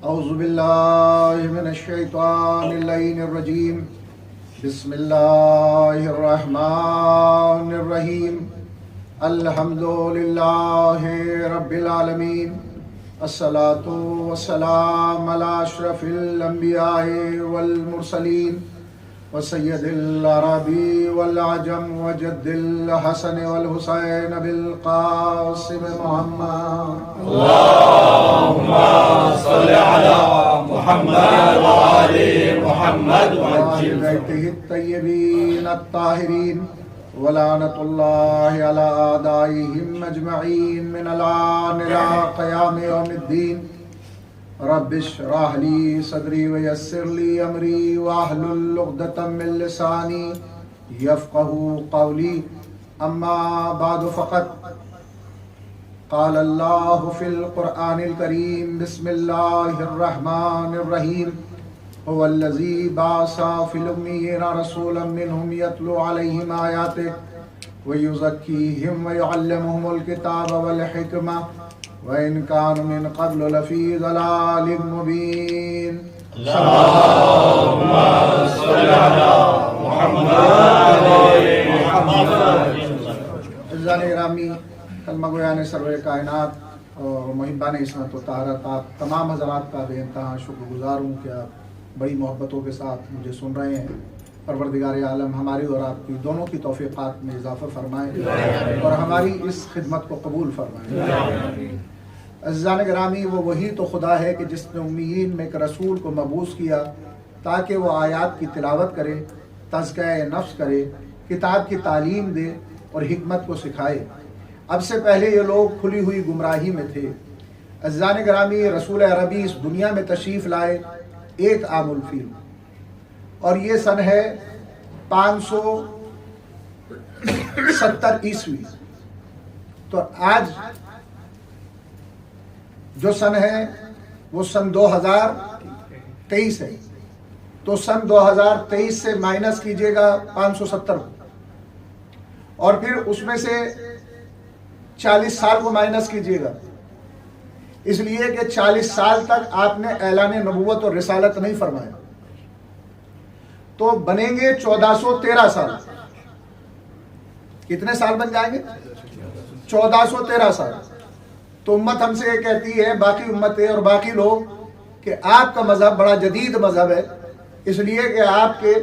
اعوذ باللہ من الشیطان اللعین الرجیم بسم اللہ الرحمن الرحیم الحمد للہ رب العالمین الصلاۃ والسلام علی اشرف الانبیاء والمرسلین وسید العربی والعجم وجد الحسن والحسین بالقاسم محمد اللهم صل على محمد وآل محمد وآل بیتہ الطیبین الطاہرین ولعنۃ اللہ علی اعدائہم اجمعین من الآن الی قیام یوم الدین رب اشرح لی صدری ویسر لی امری واحلل عقدۃ من لسانی یفقہوا قولی اما بعد فقط قال اللہ فی القرآن الکریم بسم اللہ الرحمن الرحیم هو الذی بعث فی الامیین رسولا منہم یتلو علیہم آیاتہ ویزکیہم ویعلمہم الکتاب والحکمہ وَإِن كَانُوا مِن قَبْلُ لَفِي ضَلَالٍ مُبِينٍ اللهم صل على محمد عزیزان گرامی، کلمہ گویان سرور کائنات اور محبان عصمت و طہارت، آپ تمام حضرات کا بے انتہا شکر گزار ہوں کہ آپ بڑی محبتوں کے ساتھ مجھے سن رہے ہیں۔ پروردگار عالم ہماری اور آپ کی دونوں کی توفیقات میں اضافہ فرمائے اور ہماری اس خدمت کو قبول فرمائے۔ عزیزان گرامی، وہ وہی تو خدا ہے کہ جس نے امیین میں ایک رسول کو مبعوث کیا تاکہ وہ آیات کی تلاوت کرے، تزکیہ نفس کرے، کتاب کی تعلیم دے اور حکمت کو سکھائے۔ اب سے پہلے یہ لوگ کھلی ہوئی گمراہی میں تھے۔ عزیزان گرامی، رسول عربی اس دنیا میں تشریف لائے ایک عام الفیل، اور یہ سن ہے 570 عیسوی۔ تو آج جو سن ہے وہ سن 2023 ہے، تو سن 2023 سے مائنس کیجئے گا 570 اور پھر اس میں سے 40 سال کو مائنس کیجئے گا، اس لیے کہ 40 سال تک آپ نے اعلان نبوت اور رسالت نہیں فرمایا، تو بنیں گے 1413 سال۔ کتنے سال بن جائیں گے؟ 1413 سال۔ تو امت ہم سے یہ کہتی ہے، باقی امتیں اور باقی لوگ، کہ آپ کا مذہب بڑا جدید مذہب ہے، اس لیے کہ آپ کے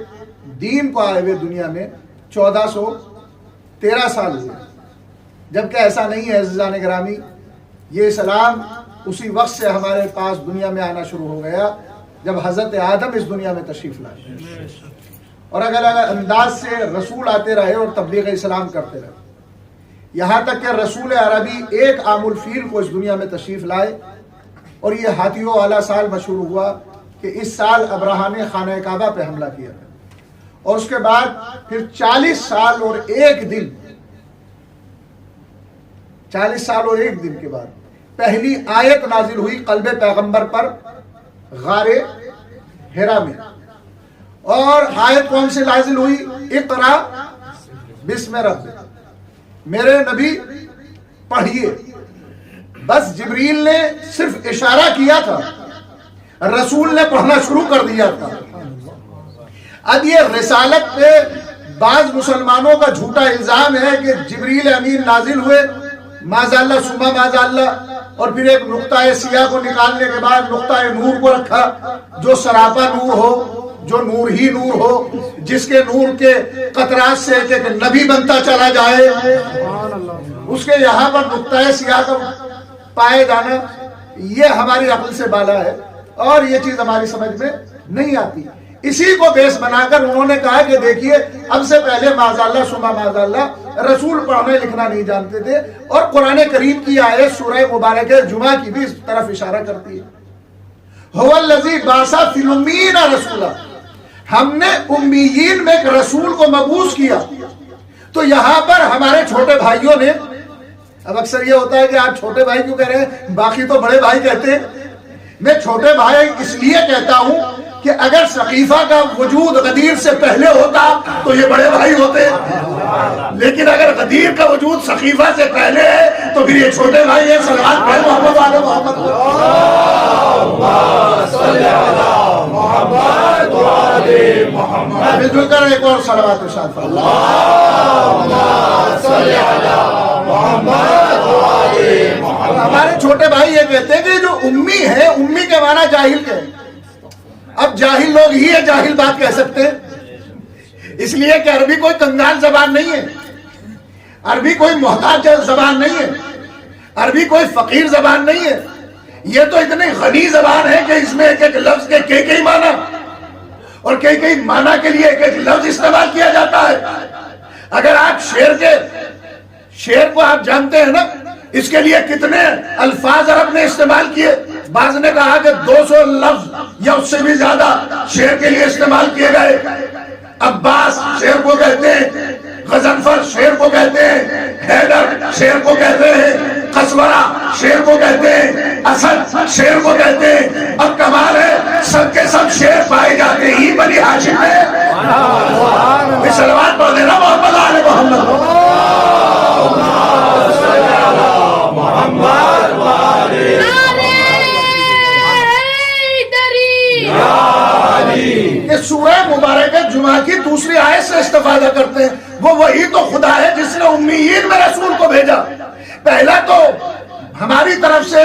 دین کو آئے ہوئے دنیا میں 1413 سال ہوئے، جبکہ ایسا نہیں ہے عزیزان گرامی۔ یہ اسلام اسی وقت سے ہمارے پاس دنیا میں آنا شروع ہو گیا جب حضرت آدم اس دنیا میں تشریف لائے، اور الگ الگ انداز سے رسول آتے رہے اور تبلیغ اسلام کرتے رہے، یہاں تک کہ رسول عربی ایک عام الفیل کو اس دنیا میں تشریف لائے، اور یہ ہاتھیوں والا سال مشہور ہوا کہ اس سال ابرہا نے خانہ کعبہ پہ حملہ کیا تھا، اور اس کے بعد پھر 40 سال اور ایک دن 40 سال اور ایک دن کے بعد پہلی آیت نازل ہوئی قلب پیغمبر پر غار ہرا میں، اور آیت کون سے نازل ہوئی؟ اقرا بسم ربک، میرے نبی پڑھیے۔ بس جبریل نے صرف اشارہ کیا تھا، رسول نے پڑھنا شروع کر دیا تھا۔ اب یہ رسالت پہ بعض مسلمانوں کا جھوٹا الزام ہے کہ جبریل امین نازل ہوئے، ماذاللہ ثم ماذاللہ، اور پھر ایک نقطہ سیاہ کو نکالنے کے بعد نقطہ نور کو رکھا، جو سراپا نور ہو، جو نور ہی نور ہو، جس کے نور کے قطرات سے ایک نبی بنتا چلا جائے، اس کے یہاں پر نقطہ سیاہ کا پائے جانا، یہ ہماری عقل سے بالا ہے، اور یہ چیز ہماری سمجھ میں نہیں آتی۔ اسی کو بیس بنا کر انہوں نے کہا کہ دیکھیے، اب سے پہلے ماذاللہ ثم ماذاللہ رسول پڑھنے لکھنا نہیں جانتے تھے، اور قرآن کریم کی آیت سورہ مبارکہ جمعہ کی بھی اس طرف اشارہ کرتی ہے۔ هو الذی بعث فی الامیین رسولا، ہم نے امیین میں ایک رسول کو مبعوث کیا۔ تو یہاں پر ہمارے چھوٹے بھائیوں نے، اب اکثر یہ ہوتا ہے کہ آپ چھوٹے بھائی کیوں کہہ رہے ہیں، باقی تو بڑے بھائی کہتے ہیں۔ میں چھوٹے بھائی اس لیے کہتا ہوں کہ اگر ثقیفہ کا وجود غدیر سے پہلے ہوتا تو یہ بڑے بھائی ہوتے، لیکن اگر غدیر کا وجود ثقیفہ سے پہلے ہے تو پھر یہ چھوٹے بھائی ہیں۔ صلوات پڑھیں محمد والے محمد۔ ذرا ایک اور صلوات ارشاد فرمائیں. ہمارے چھوٹے بھائی یہ کہتے ہیں کہ جو امی ہے، امی کے معنی جاہل کے. اب جاہل لوگ ہی ہے جاہل بات کہہ سکتے ہیں، اس لیے کہ عربی کوئی کنگال زبان نہیں ہے، عربی کوئی محتاج زبان نہیں ہے، عربی کوئی فقیر زبان نہیں ہے. یہ تو اتنی غنی زبان ہے کہ اس میں ایک ایک لفظ کے کئی معنی اور کئی معنی کے لیے ایک ایک لفظ استعمال کیا جاتا ہے. اگر آپ شعر کو آپ جانتے ہیں نا، اس کے لیے کتنے الفاظ عرب نے استعمال کیے. بعض نے کہا کہ 200 لفظ یا اس سے بھی زیادہ شعر کے لیے استعمال کیے گئے. عباس شعر کو کہتے ہیں، غضنفر شعر کو کہتے ہیں، حیدر شعر کو کہتے ہیں، قصورہ شعر کو کہتے ہیں، اسد شعر کو کہتے ہیں. اب کمال ہے سب کے سب شعر پائے جاتے ہی بنی ہاشم ہے. صلوات پڑھ دینا محمد آل محمد. یہ سورہ مبارکہ جمعہ کی دوسری آیت سے استفادہ کرتے ہیں. وہ وہی تو خدا ہے جس نے امیین میں رسول کو بھیجا. پہلا تو ہماری طرف سے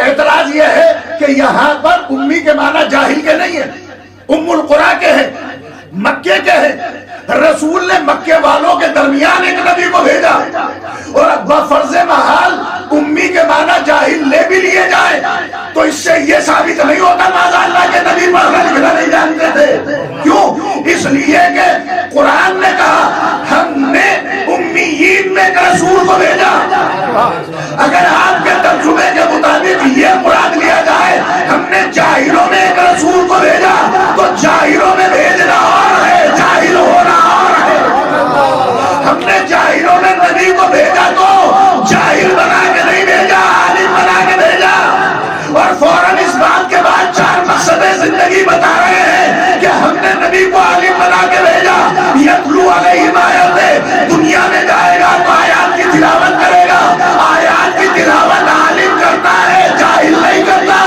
اعتراض یہ ہے کہ یہاں پر امی کے معنی جاہل کے نہیں ہیں، ام القرا کے ہیں، مکے کے ہیں. رسول نے مکے والوں کے درمیان ایک نبی کو بھیجا، اور اب فرض محال امی کے معنی جاہل لے بھی لیے جائیں تو اس سے یہ ثابت نہیں ہوتا معاذ اللہ کے نبی پڑھنا لکھنا نہیں جانتے تھے. کیوں؟ اس لیے کہ قرآن نے کہا ہم نے امیین میں ایک رسول کو بھیجا. اگر آپ کے ترجمے کے مطابق یہ مراد لیا جائے ہم نے جاہلوں میں ایک رسول کو بھیجا، تو جاہلوں میں بھیجنا اور ہے، جاہل ہونا اور ہے. ہم نے جاہلوں میں نبی کو بھیجا تو جاہل بنا کے نہیں بھیجا، عالم بنا کے بھیجا. اور فوراً اس بات کے بعد 4 مقصد زندگی بتا رہے ہیں کہ ہم نے نبی کو عالم بنا کے بھیجا. یتلو علیہم آیاتہ، دنیا میں جائے گا تو آیات کی تلاوت کرے گا. آیات کی تلاوت عالم کرتا ہے، جاہل نہیں کرتا.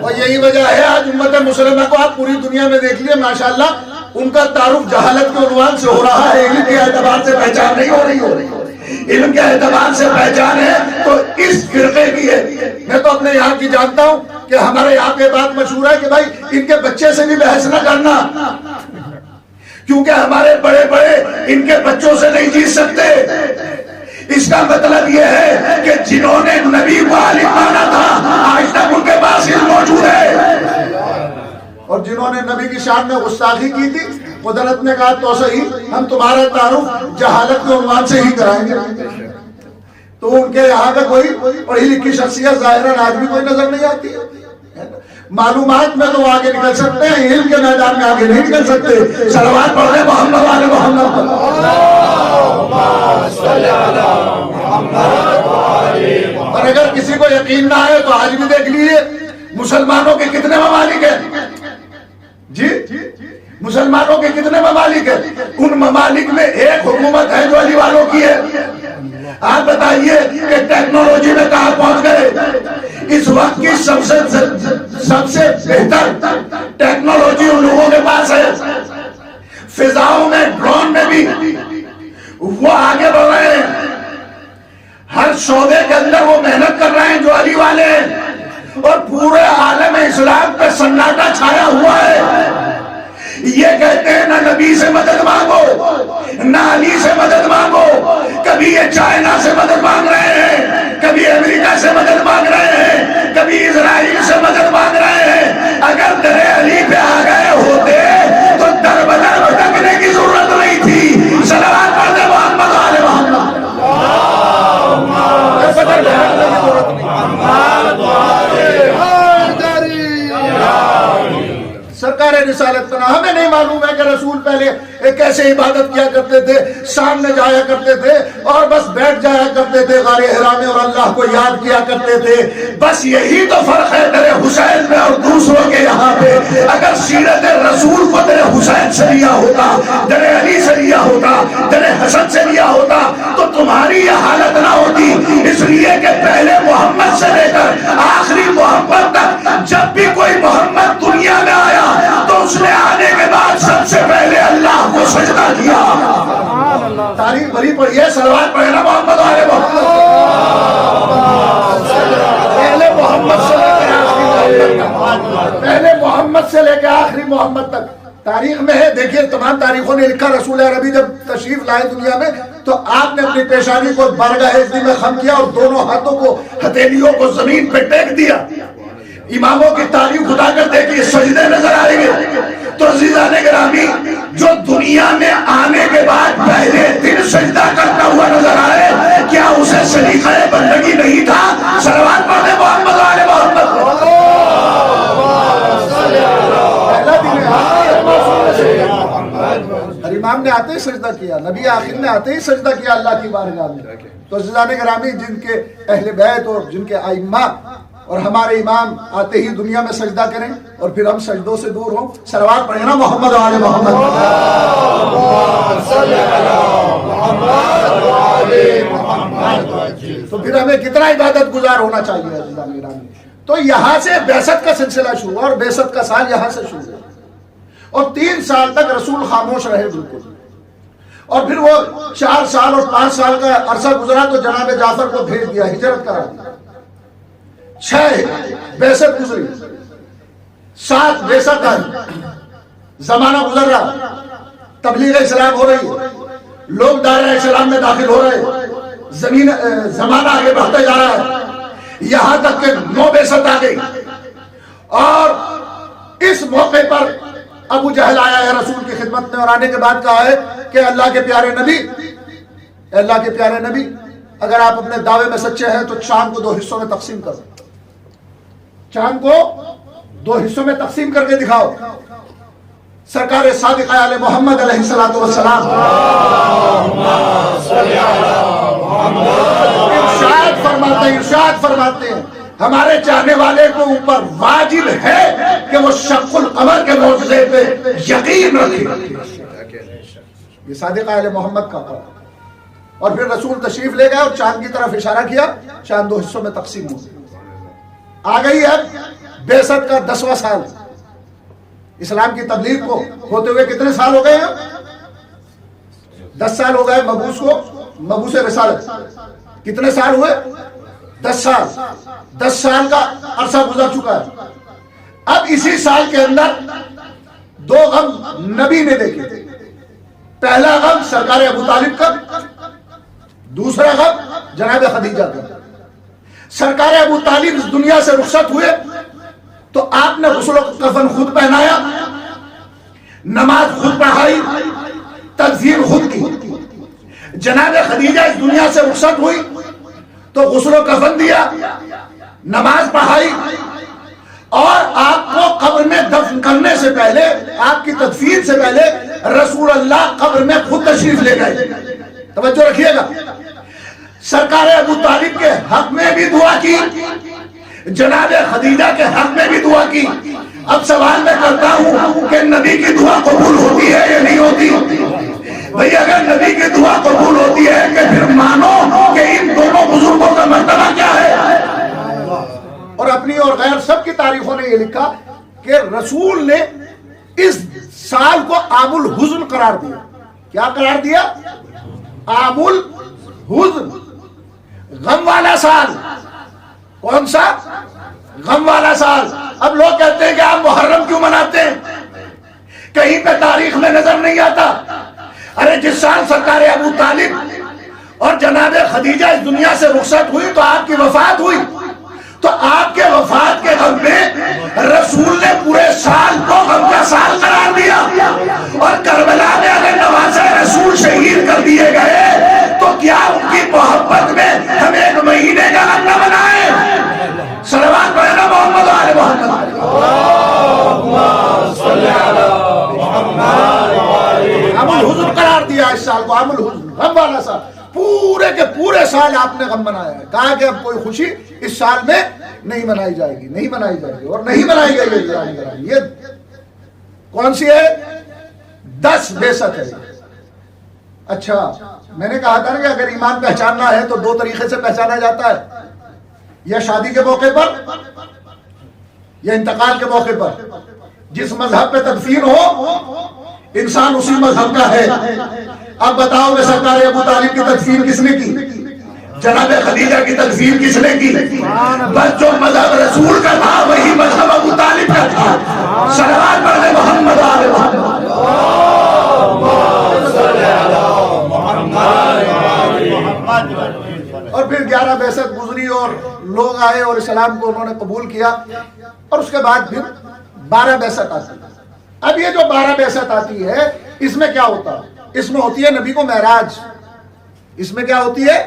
اور یہی وجہ ہے آج امت مسلمہ کو آپ پوری دنیا میں دیکھ لیے ماشاءاللہ ان کا تعارف جہالت کے عنوان سے ہو رہا ہے. علم کے اعتبار سے پہچان نہیں ہو رہی. علم کے اعتبار سے پہچان ہے تو اس فرقے کی ہے. میں تو اپنے یہاں کی جانتا ہوں کہ ہمارے یہاں پہ بات مشہور ہے کہ بھائی ان کے بچے سے بھی بحث نہ کرنا، کیونکہ ہمارے بڑے بڑے ان کے بچوں سے نہیں جیت سکتے. اس کا مطلب یہ ہے کہ جنہوں نے نبی کو عالم مانا تھا آج تک ان کے پاس علم موجود ہے، اور جنہوں نے نبی کی شان میں گستاخی کی تھی قدرت نے کہا تو صحیح ہم تمہارا تعارف جہالت کے عنوان سے ہی کرائیں گے. تو ان کے یہاں پہ کوئی پڑھی لکھی شخصیت ظاہراً آج بھی کوئی نظر نہیں آتی ہے. معلومات میں تو آگے نکل سکتے ہیں، علم کے میدان میں آگے نہیں نکل سکتے. صلوات پڑھ رہے محمد والے محمد. اور اگر کسی کو یقین نہ آئے تو آج بھی دیکھ لیجیے مسلمانوں کے کتنے ممالک ہیں. جی مسلمانوں کے کتنے ممالک ہیں؟ ان ممالک میں ایک حکومت ہے جو علی والوں کی ہے. آپ بتائیے کہ ٹیکنالوجی میں کہاں پہنچ گئے. اس وقت کی سب سے بہتر ٹیکنالوجی ان لوگوں کے پاس ہے. فضاؤں میں ڈرون میں بھی وہ آگے بڑھ رہے ہیں. ہر شعبے کے اندر وہ محنت کر رہے ہیں جو علی والے ہیں. اور پورے عالم اسلام پہ سناٹا چھایا ہوا ہے. یہ کہتے ہیں نہ نبی سے مدد مانگو نہ علی سے مدد مانگو. کبھی یہ چائنا سے مدد مانگ رہے ہیں، کبھی امریکہ سے مدد مانگ رہے ہیں، کبھی اسرائیل سے مدد مانگ رہے ہیں. اگر در علی پہ آ گئے ہوتے تو در بدر بھٹکنے کی ضرورت نہیں تھی. صلوات پڑھ دے محمد والے محمد. سرکار رسالت پناہ ہمیں نہیں معلوم ہے کہ رسول پہلے کیسے عبادت کیا کرتے تھے. سامنے جایا کرتے تھے اور بس بیٹھ جایا کرتے تھے غار حرا میں اور اللہ کو یاد کیا کرتے تھے. بس یہی تو فرق ہے تیرے حسین میں اور دوسروں کے یہاں پہ. اگر سیرت رسول کو تیرے حسین سے لیا ہوتا پڑھیے صلوات پڑھے نا محمد والے محمد. پہلے محمد سے لے کے آخری محمد تک, پہلے محمد سے لے کے آخری محمد تک. تاریخ میں ہے, دیکھیے تمام تاریخوں نے لکھا, رسول عربی جب تشریف لائے دنیا میں تو آپ نے اپنی پیشانی کو بارگاہ ازدی میں خم کیا اور دونوں ہاتھوں کو ہتھیلیوں کو زمین پہ ٹیک دیا. اماموں کی تعریف اٹھا کر دیکھیے, سجدے نظر آئیں گے. تو عزیزان گرامی, جو دنیا میں آنے کے بعد پہلے دن سجدہ کرتا ہوا نظر آئے, کیا اسے سلیقہ بندگی نہیں تھا؟ صلوات پڑھے محمد والے محمد. اور امام نے آتے ہی سجدہ کیا, نبی آخر نے آتے ہی سجدہ کیا اللہ کی بارگاہ میں. تو عزیزان گرامی, جن کے اہل بیت اور جن کے ائمہ اور ہمارے امام آتے ہی دنیا میں سجدہ کریں اور پھر ہم سجدوں سے دور ہوں, صلوات پڑھیں نا محمد والے محمد. تو پھر ہمیں کتنا عبادت گزار ہونا چاہیے عزیزان گرامی. تو یہاں سے بعثت کا سلسلہ شروع ہوا اور بعثت کا سال یہاں سے شروع ہوا اور 3 سال تک رسول خاموش رہے بالکل. اور پھر وہ 4 سال اور 5 سال کا عرصہ گزرا تو جناب جعفر کو بھیج دیا, ہجرت کرا دیا. 6 بعثت گزری, 7 بعثت آئی, زمانہ گزر رہا, تبلیغ اسلام ہو رہی ہے, لوگ دائرہ اسلام میں داخل ہو رہے, زمانہ آگے بڑھتا جا رہا ہے, یہاں تک کہ 9 بعثت آ گئی. اور اس موقع پر ابو جہل آیا ہے رسول کی خدمت میں اور آنے کے بعد کہا ہے کہ اللہ کے پیارے نبی, اللہ کے پیارے نبی, اگر آپ اپنے دعوے میں سچے ہیں تو چاند کو 2 حصوں میں تقسیم کرو, چاند کو 2 حصوں میں تقسیم کر کے دکھاؤ. سرکار صادق علیہ محمد علیہ الصلوۃ والسلام ارشاد فرماتے ہیں ہمارے چاہنے والے کو اوپر واجب ہے کہ وہ شق القمر کے معجزے پہ یقین رکھے. یہ صادق علیہ محمد کا قول. اور پھر رسول تشریف لے گئے اور چاند کی طرف اشارہ کیا, چاند 2 حصوں میں تقسیم ہو گئی. آ گئی اب بعثت کا 10واں سال. اسلام کی تبلیغ کو ہوتے ہوئے کتنے سال ہو گئے ہیں؟ 10 سال ہو گئے مبعوث کو, مبعوث رسالت. کتنے سال ہوئے؟ 10 سال. 10 سال کا عرصہ گزر چکا ہے. اب اسی سال کے اندر 2 غم نبی نے دیکھے. پہلا غم سرکار ابو طالب کا, دوسرا غم جناب خدیجہ کا. سرکار ابو طالب اس دنیا سے رخصت ہوئے تو آپ نے غسل و کفن خود پہنایا, نماز خود پڑھائی, تکفین خود کی. جناب خدیجہ اس دنیا سے رخصت ہوئی تو غسل و کفن دیا, نماز پڑھائی, اور آپ کو قبر میں دفن کرنے سے پہلے, آپ کی تدفین سے پہلے رسول اللہ قبر میں خود تشریف لے گئے. توجہ رکھیے گا. سرکار ابو طالب کے حق میں بھی دعا کی, جناب خدیجہ کے حق میں بھی دعا کی. اب سوال میں کرتا ہوں کہ نبی کی دعا قبول ہوتی ہے یا نہیں ہوتی؟ بھئی اگر نبی کی دعا قبول ہوتی ہے کہ پھر مانو کہ ان دونوں بزرگوں کا مرتبہ کیا ہے. اور اپنی اور غیر سب کی تاریخوں نے یہ لکھا کہ رسول نے اس سال کو عام الحزن قرار دیا. کیا قرار دیا؟ عام الحزن, غم والا سال. کون سا؟ غم والا سال. اب لوگ کہتے ہیں کہ آپ محرم کیوں مناتے ہیں؟ کہیں پہ تاریخ میں نظر نہیں آتا. ارے جس سال سرکار ابو طالب اور جناب خدیجہ اس دنیا سے رخصت ہوئی تو آپ کی وفات ہوئی, تو آپ کے وفات کے غم میں رسول نے پورے سال کو غم کا سال قرار دیا. اور کربلا میں اگر نوازہ رسول شہید کر دیے گئے تو کیا ان کی محبت میں ہم 1 مہینے کا غم نہ منائیں؟ صلوات پڑھیں نا محمد والے محمد. عام الحزن قرار دیا اس سال کو, عام الحزن, غم والا سال. پورے کے پورے سال آپ نے غم منایا ہے. کہا کہ اب کوئی خوشی اس سال میں نہیں منائی جائے گی, نہیں منائی جائے گی, اور نہیں منائی جائے گی. یہ کون سی ہے؟ 10 بعثت ہے. اچھا, میں نے کہا تھا نا کہ اگر ایمان پہچاننا ہے تو 2 طریقے سے پہچانا جاتا ہے, یا شادی کے موقع پر یا انتقال کے موقع پر. جس مذہب پہ تدفین ہو انسان اسی مذہب کا ہے. اب بتاؤ میں سرکار ابو طالب کی تکفیر کس نے کی؟ جناب خدیجہ کی تکفیر کس نے کی؟ بس جو مذہب رسول کا تھا وہی مذہب ابو طالب کا تھا. صلوات پڑھ محمد آل محمد. اور پھر 11 بعثت گزری اور لوگ آئے اور اسلام کو انہوں نے قبول کیا. اور اس کے بعد پھر 12 بعثت آتی ہے. اب یہ جو 12 بعثت آتی ہے اس میں کیا ہوتا ہے؟ اس میں ہوتی ہے نبی کو معراج. اس میں کیا ہوتی ہے؟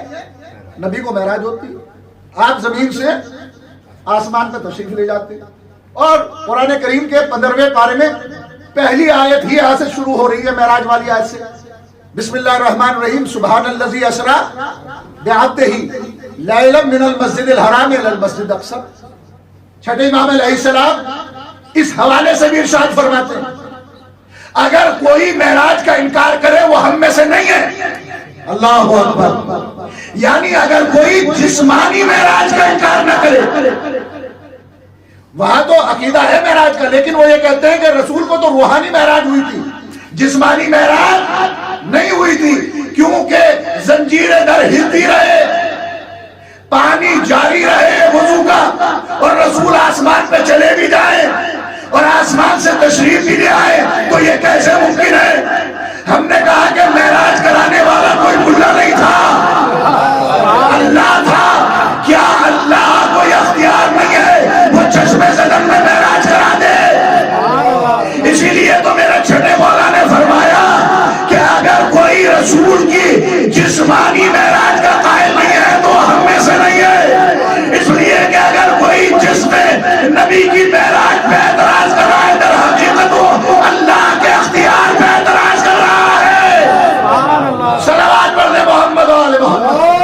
نبی کو معراج ہوتی ہے. آپ زمین سے آسمان پہ تشریف لے جاتے ہیں. اور قرآن کریم کے 15ویں پارے میں پہلی آیت ہی یہاں سے شروع ہو رہی ہے معراج والی آیت سے. بسم اللہ الرحمن الرحیم. سبحان الذی اسری بعبدہ لیلا من المسجد الحرام الی المسجد الاقصی. چھٹے امام علیہ السلام اس حوالے سے بھی ارشاد فرماتے ہیں اگر کوئی معراج کا انکار کرے وہ ہم میں سے نہیں ہے. اللہ اکبر. یعنی اگر کوئی جسمانی معراج کا انکار نہ کرے. وہاں تو عقیدہ ہے معراج کا, لیکن وہ یہ کہتے ہیں کہ رسول کو تو روحانی معراج ہوئی تھی, جسمانی معراج نہیں ہوئی تھی, کیونکہ زنجیر در ہلتی رہے, پانی جاری رہے وضو کا, اور رسول آسمان پہ چلے بھی جائیں اور آسمان سے تشریف بھی لے آئے, تو یہ کیسے ممکن ہے؟ ہم نے کہا کہ معراج کرانے والا کوئی ملا نہیں تھا, اللہ تھا. کیا اللہ کو اختیار نہیں ہے وہ چشمے زدن میں معراج کرا دے؟ اسی لیے تو میرے چھٹے مولا نے فرمایا کہ اگر کوئی رسول کی جسمانی معراج کا قائل نہیں ہے تو ہم میں سے نہیں ہے. اس لیے کہ اگر کوئی جسم نبی کی معراج پہ اعتراض کر رہا ہے در حقیقت وہ اللہ کے اختیار پہ اعتراض کر رہا ہے. صلوات پڑھ دے محمد و آل محمد.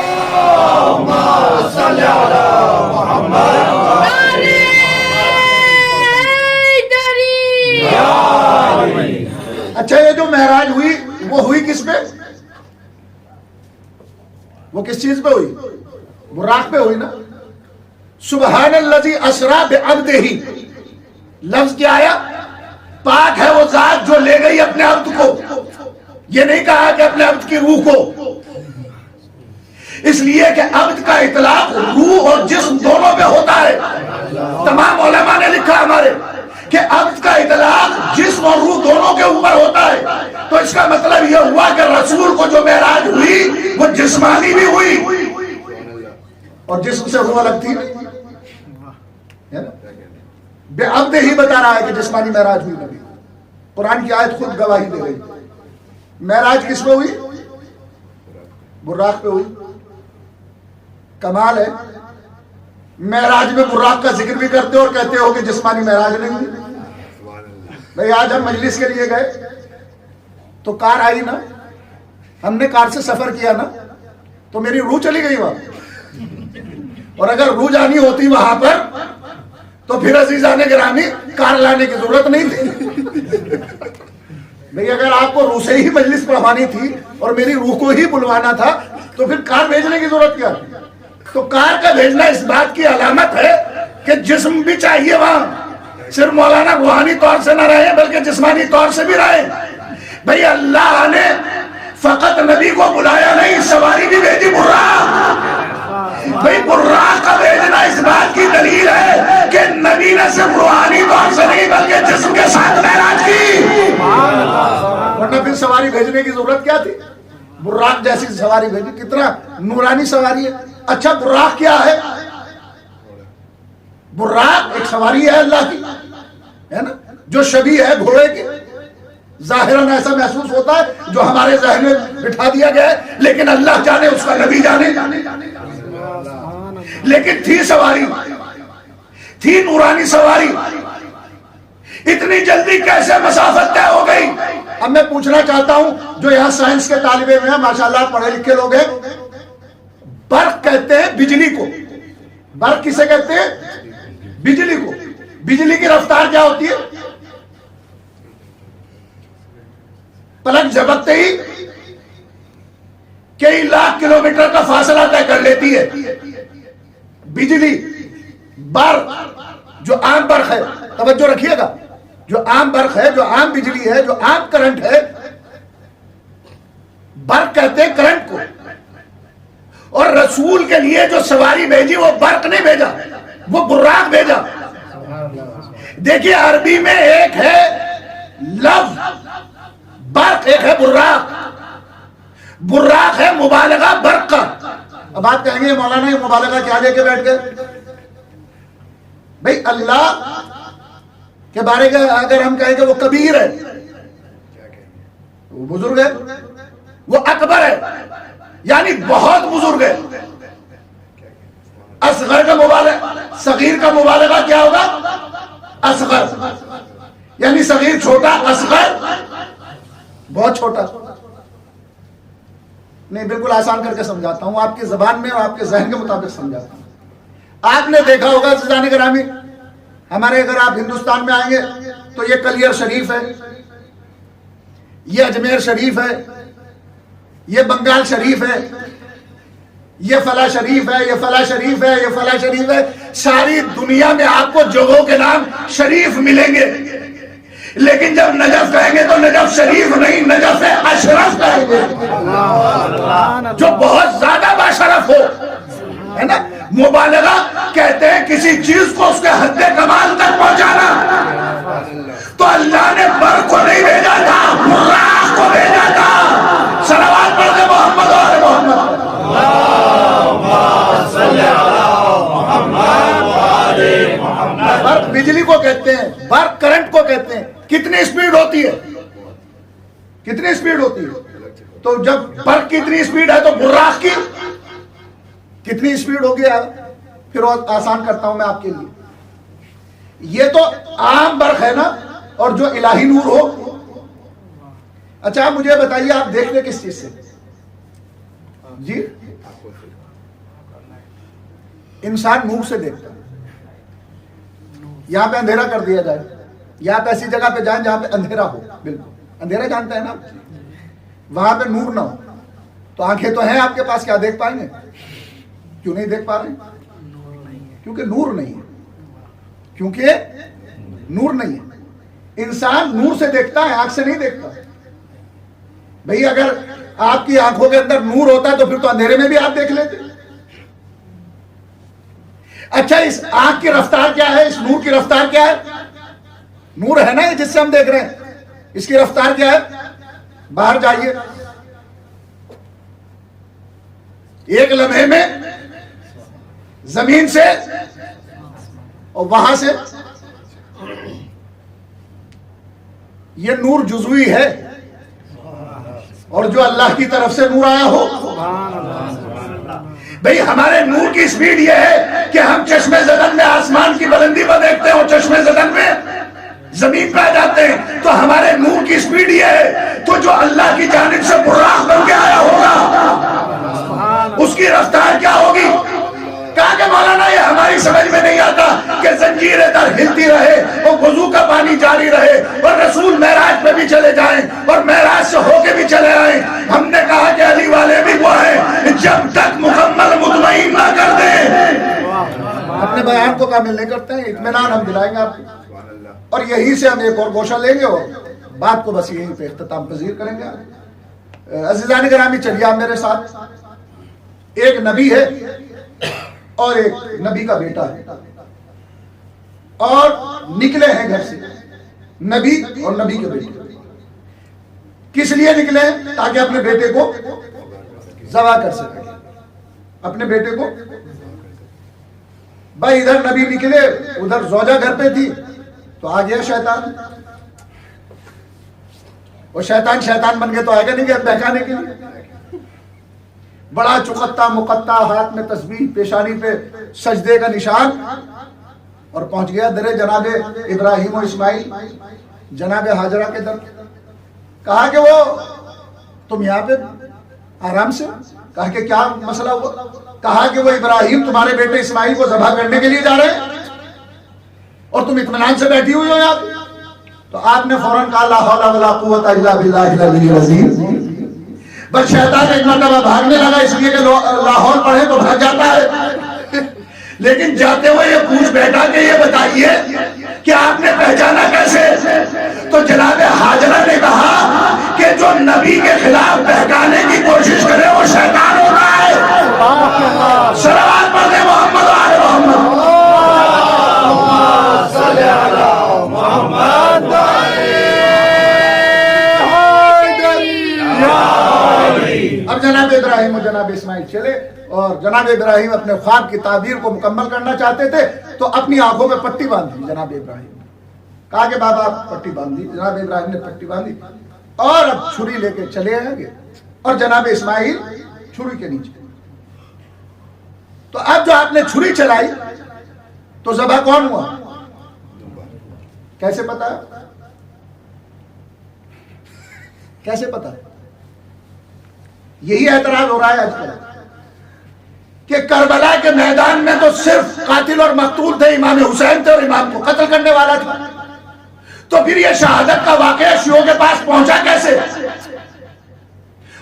اچھا یہ جو معراج ہوئی وہ ہوئی کس پہ؟ وہ کس چیز پہ ہوئی؟ براق پہ ہوئی نا. سبحان الذی اسری بعبدہ, لفظ کیا آیا؟ پاک ہے وہ ذات جو لے گئی اپنے عبد کو. یہ نہیں کہا کہ اپنے عبد کی روح کو, اس لیے کہ عبد کا اطلاق روح اور جسم دونوں پہ ہوتا ہے. تمام علماء نے لکھا ہمارے کہ عبد کا اطلاق جسم اور روح دونوں کے اوپر ہوتا ہے. تو اس کا مطلب یہ ہوا کہ رسول کو جو معراج ہوئی وہ جسمانی بھی ہوئی, اور جسم سے روح الگ تھی. بے عبد ہی بتا رہا ہے کہ جسمانی معراج ہوئی نبی. قرآن کی آیت خود گواہی دے رہی. معراج کس پہ ہوئی؟ براق پہ ہوئی. کمال ہے, معراج میں براق کا ذکر بھی کرتے ہو اور کہتے ہو کہ جسمانی معراج نہیں ہوئی. بھئی آج ہم مجلس کے لیے گئے تو کار آئی نا, ہم نے کار سے سفر کیا نا, تو میری روح چلی گئی وہاں. اور اگر روح جانی ہوتی وہاں پر تو پھر عزیزان گرامی کار لانے کی ضرورت نہیں تھی. بھئی اگر آپ کو روح سے ہی مجلس پڑھوانی تھی اور میری روح کو ہی بلوانا تھا تو پھر کار بھیجنے کی ضرورت کیا؟ تو کار کا بھیجنا اس بات کی علامت ہے کہ جسم بھی چاہیے وہاں. صرف مولانا روحانی طور سے نہ رہے بلکہ جسمانی طور سے بھی رہے. بھئی اللہ نے فقط نبی کو بلایا نہیں, سواری بھی بھیجی براق. بھئی براق کا بھیجنا اس بات کی دلیل ہے کہ نبی نے صرف روحانی طور سے نہیں بلکہ جسم کے ساتھ معراج کی. ورنہ پھر سواری بھیجنے کی ضرورت کیا تھی؟ براق جیسی سواری بھیجی, کتنا نورانی سواری ہے. اچھا براق کیا ہے؟ براق ایک سواری ہے اللہ کی, ہے نا, جو شبیہ ہے گھوڑے کی. ظاہراً ایسا محسوس ہوتا ہے جو ہمارے ذہن میں بٹھا دیا گیا ہے, لیکن اللہ جانے, اس کا نبی جانے. لیکن تھی سواری, تھی نورانی سواری. اتنی جلدی کیسے مسافت طے ہو گئی؟ اب میں پوچھنا چاہتا ہوں جو یہاں سائنس کے طالب علم ہیں, ماشاءاللہ پڑھے لکھے لوگ ہیں, برق کہتے ہیں بجلی کو. برق کسے کہتے ہیں؟ بجلی کو. بجلی کی رفتار کیا ہوتی ہے؟ پلک جھپکتے ہی کئی لاکھ کلومیٹر کا فاصلہ طے کر لیتی ہے. بجلی, برق جو عام برق ہے, توجہ رکھیے گا, جو عام برق ہے, جو عام بجلی ہے, جو عام کرنٹ ہے, برق کہتے ہیں کرنٹ کو. اور رسول کے لیے جو سواری بھیجی وہ برق نہیں بھیجا, وہ براق بھیجا. دیکھیے عربی میں ایک ہے لفظ برق, ایک ہے براق. براق ہے مبالغہ برق کا. اب آپ کہیں گے مولانا یہ مبالغہ کیا لے کے بیٹھ گئے؟ بھئی اللہ کے بارے میں اگر ہم کہیں کہ وہ کبیر ہے, وہ بزرگ ہے, وہ اکبر ہے یعنی بہت بزرگ ہے. اصغر کا مبالغہ, صغیر کا مبالغہ کیا ہوگا؟ اصغر, یعنی صغیر چھوٹا, اصغر بہت چھوٹا. نہیں, بالکل آسان کر کے سمجھاتا ہوں, آپ کی زبان میں اور آپ کے ذہن کے مطابق سمجھاتا ہوں. آپ نے دیکھا ہوگا عزیزان گرامی, ہمارے اگر آپ ہندوستان میں آئیں گے تو یہ کلیر شریف ہے, یہ اجمیر شریف ہے, یہ بنگال شریف ہے, یہ فلاں شریف ہے, یہ فلاں شریف ہے, یہ فلاں شریف ہے. ساری دنیا میں آپ کو جگہوں کے نام شریف ملیں گے, لیکن جب نجف کہیں گے تو نجف شریف نہیں, نجف اشرف کہیں گے, جو بہت زیادہ باشرف ہو, ہے نا. مبالغہ کہتے ہیں کسی چیز کو اس کے حد کمال تک پہنچانا. تو اللہ نے برق کو نہیں بھیجا تھا, براق کو بھیجا تھا. صلوات پڑھ کے محمد اور محمد. برق بجلی کو کہتے ہیں, برق کرنٹ کو کہتے ہیں. کتنی سپیڈ ہوتی ہے, کتنی سپیڈ ہوتی ہے؟ تو جب برق کی اتنی سپیڈ ہے تو براق کی کتنی سپیڈ ہوگی؟ پھر اور آسان کرتا ہوں میں آپ کے لیے. یہ تو عام برق ہے نا, اور جو الہی نور ہو. اچھا مجھے بتائیے آپ دیکھتے کس چیز سے؟ جی, انسان نور سے دیکھتا ہے. یہاں پہ اندھیرا کر دیا جائے, یہاں پہ ایسی جگہ پہ جائیں جہاں پہ اندھیرا ہو, بالکل اندھیرا جانتا ہے نا, وہاں پہ نور نہ ہو تو آنکھیں تو ہیں آپ کے پاس, کیا دیکھ پائیں گے؟ کیوں نہیں دیکھ پا رہے؟ کیونکہ نور نہیں ہے, کیونکہ نور نہیں ہے. انسان نور سے دیکھتا ہے, آنکھ سے نہیں دیکھتا. بھئی اگر آپ کی آنکھوں کے اندر نور ہوتا تو پھر تو اندھیرے میں بھی آپ دیکھ لیتے. اچھا اس آنکھ کی رفتار کیا ہے, اس نور کی رفتار کیا ہے؟ نور ہے نا جس سے ہم دیکھ رہے ہیں, اس کی رفتار کیا ہے؟ باہر جائیے, ایک لمحے میں زمین سے اور وہاں سے, یہ نور جزوی ہے, اور جو اللہ کی طرف سے نور آیا ہو. بھئی ہمارے نور کی سپیڈ یہ ہے کہ ہم چشمے زدن میں آسمان کی بلندی پر دیکھتے ہیں اور چشمے زدن میں زمین پہ آ جاتے ہیں. تو ہمارے نور کی سپیڈ یہ ہے, تو جو اللہ کی جانب سے براق بن کے آیا ہوگا اس کی رفتار کیا ہوگی؟ کہا کہ مولانا یہ ہماری سمجھ میں نہیں آتا کہ زنجیر در ہلتی رہے اور وضو کا پانی جاری رہے اور رسول معراج پہ بھی چلے جائیں اور معراج سے ہو کے بھی چلے آئیں. ہم نے کہا کہ علی والے بھی وہ ہیں جب تک مکمل مطمئن نہ کر دیں. اپنے بیان کو کامل نہیں کرتے ہیں, اطمینان ہم دلائیں گے آپ کو, اور یہی سے ہم ایک اور گوشہ لیں گے اور بات کو بس یہیں پہ اختتام پذیر کریں گے. عزیزان گرامی چلیے آپ میرے ساتھ. ایک نبی ہے اور ایک نبی کا بیٹا ہے, اور نکلے ہیں گھر سے, نبی اور نبی کے بیٹے. کس لیے نکلے ہیں؟ تاکہ اپنے بیٹے کو ذبح کر سکے, اپنے بیٹے کو. بھائی ادھر نبی نکلے, ادھر زوجہ گھر پہ تھی, تو آ گیا شیطان. وہ شیطان بن کے تو آئے گا نہیں کہ بہکانے کے لیے. بڑا چقتا مقتا, ہاتھ میں تسبیح, پیشانی پہ سجدے کا نشان, اور پہنچ گیا در جناب ابراہیم و اسماعیل, جناب ہاجرہ کے در. کہا کہ وہ تم یہاں پہ آرام سے. کہا کہ کیا مسئلہ ہوا؟ کہا کہ وہ ابراہیم تمہارے بیٹے اسماعیل کو ذبح کرنے کے لیے جا رہے ہیں اور تم اطمینان سے بیٹھی ہوئی ہو یہاں. تو آپ نے فوراً کہا لا حول ولا قوت الا باللہ العلی العظیم. بس شیطان ایک مرتبہ بھاگنے لگا, اس لیے کہ لاہور پڑھے تو بھاگ جاتا ہے. لیکن جاتے ہوئے یہ پوچھ بیٹھا کہ یہ بتائیے کہ آپ نے پہچانا کیسے؟ تو جناب ہاجرہ نے کہا کہ جو نبی کے خلاف بہکانے کی جناب اسماعیل چلے اور جناب ابراہیم اپنے خواب کی تعبیر کو مکمل کرنا چاہتے تھے تو اپنی آنکھوں میں پٹی باندھی جناب ابراہیم نے، کہا کہ بابا پٹی باندھی، جناب ابراہیم نے پٹی باندھی اور اب چھری لے کے چلے آگے اور جناب اسماعیل چھری کے نیچے۔ تو اب جو آپ نے چھری چلائی تو ذبح کون ہوا؟ کیسے پتا؟ کیسے پتا؟ یہی اعتراض ہو رہا ہے آج کل کہ کربلا کے میدان میں تو صرف قاتل اور مقتول تھے، امام حسین تھے اور امام کو قتل کرنے والا تھا، تو پھر یہ شہادت کا واقعہ شیعوں کے پاس پہنچا کیسے؟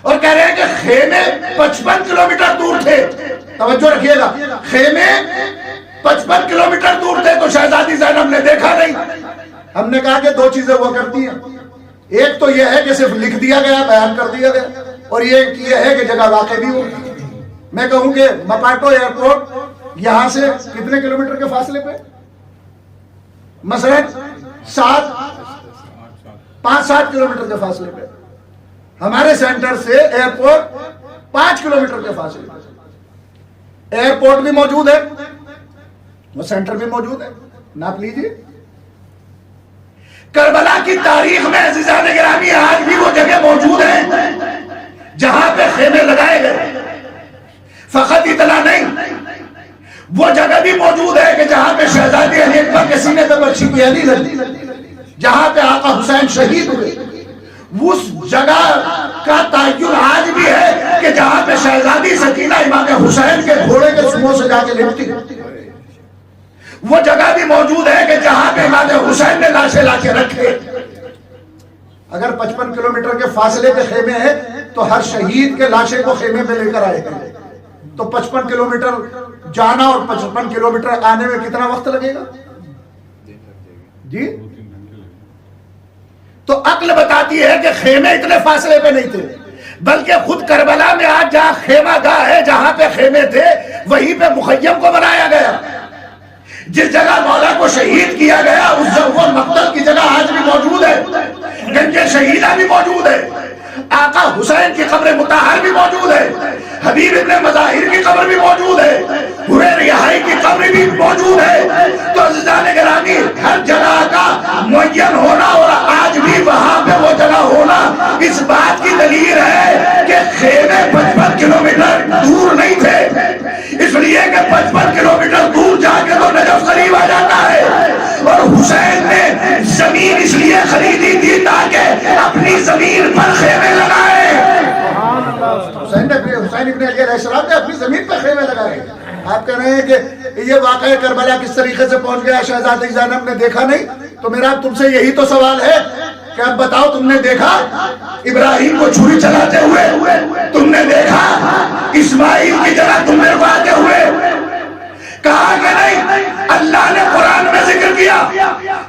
اور کہہ رہے ہیں کہ خیمے 55 کلومیٹر دور تھے، توجہ رکھیے گا، خیمے 55 کلومیٹر دور تھے تو شہزادی زینب نے دیکھا نہیں۔ ہم نے کہا کہ دو چیزیں ہوا کرتی ہیں، ایک تو یہ ہے کہ صرف لکھ دیا گیا، بیان کر دیا گیا، اور یہ ہے کہ جگہ واقع بھی ہو۔ میں کہوں کہ مپاٹو ایئرپورٹ یہاں سے کتنے کلومیٹر کے فاصلے پہ؟ مثلا 5-7 کلومیٹر کے فاصلے پہ۔ ہمارے سینٹر سے ایئرپورٹ 5 کلومیٹر کے فاصلے پہ، ایئرپورٹ بھی موجود ہے، وہ سینٹر بھی موجود ہے، ناپ لیجیے۔ کربلا کی تاریخ میں عزیزان گرامی آج بھی وہ جگہ موجود ہے جہاں پہ خیمے لگائے گئے، فقط اطلاع نہیں، وہ جگہ بھی موجود ہے کہ جہاں پہ شہزادی علی اکبر کے سینے پہ بچی کی علی لگی، جہاں پہ آقا حسین شہید ہوئے، اس جگہ کا تعین آج بھی ہے کہ جہاں پہ شہزادی سکینہ امام حسین کے گھوڑے کے سموں سے جا کے لپٹی، وہ جگہ بھی موجود ہے کہ جہاں پہ امام حسین نے لاشیں لا کے رکھے۔ اگر 55 کلومیٹر کے فاصلے پہ خیمے ہیں تو ہر شہید کے لاشیں کو خیمے پہ لے کر آئے ہیں، تو 55 کلومیٹر جانا اور 55 کلومیٹر آنے میں کتنا وقت لگے گا جی؟ تو عقل بتاتی ہے کہ خیمے اتنے فاصلے پہ نہیں تھے، بلکہ خود کربلا میں آج جہاں خیمہ گاہ ہے، جہاں پہ خیمے تھے، وہیں پہ مخیم کو بنایا گیا۔ جس جگہ مولا کو شہید کیا گیا اس وہ مقتل کی جگہ آج بھی موجود ہے، گنج شہیدہ بھی موجود ہے، آقا حسین کی قبر مطہر بھی موجود ہے، حبیب ابن مظاہر کی قبر بھی موجود ہے، حریر یحیی کی قبر بھی موجود ہے۔ تو عزیزان گرامی ہر جگہ کا معین ہونا اور آج بھی وہاں پہ وہ جگہ ہونا اس بات کی دلیل ہے کہ خیمے 55 کلومیٹر دور نہیں تھے، اس لیے کہ 55 کلومیٹر دور جا کے تو نجف قریب آ جاتا ہے، اور حسین نے زمین اس لیے خریدی تھی تاکہ اپنی زمین پر خیمے لگائے۔ حسین ابن علی علیہ السلام نے اپنی زمین پر خیمے لگائے۔ آپ کہہ رہے ہیں کہ یہ واقعہ کربلا کس طریقے سے پہنچ گیا، شہزادی زینب نے دیکھا نہیں، تو میرا تم سے یہی تو سوال ہے کہ اب بتاؤ تم نے دیکھا ابراہیم کو چھری چلاتے ہوئے؟ تم نے دیکھا اسماعیل کی جگہ تم میرے کو آتے ہوئے؟ کہا کہ نہیں، اللہ نے قرآن میں ذکر کیا۔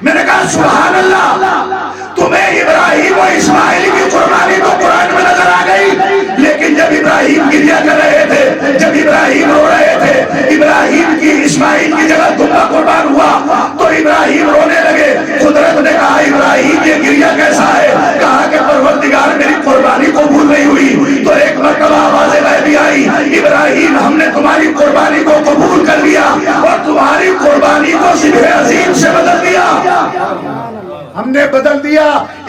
میں نے کہا سبحان اللہ، تمہیں ابراہیم و اسماعیل کی قربانی تو قرآن میں نظر آ گئی، لیکن جب ابراہیم گریا کر رہے تھے، جب ابراہیم رو رہے تھے، ابراہیم کی اسماعیل کی جگہ دمبا قربان ہوا تو ابراہیم رونے لگے۔ قدرت نے کہا ابراہیم یہ گریا کیسا ہے؟ کہا کہ پروردگار میری قربانی قبول نہیں ہوئی۔ تو ایک مرتبہ آواز غیبی آئی، ابراہیم ہم نے تمہاری قربانی کو قبول کر لیا اور تمہاری قربانی کو ذبح عظیم سے بدل دیا۔ ہم نے بدل دیا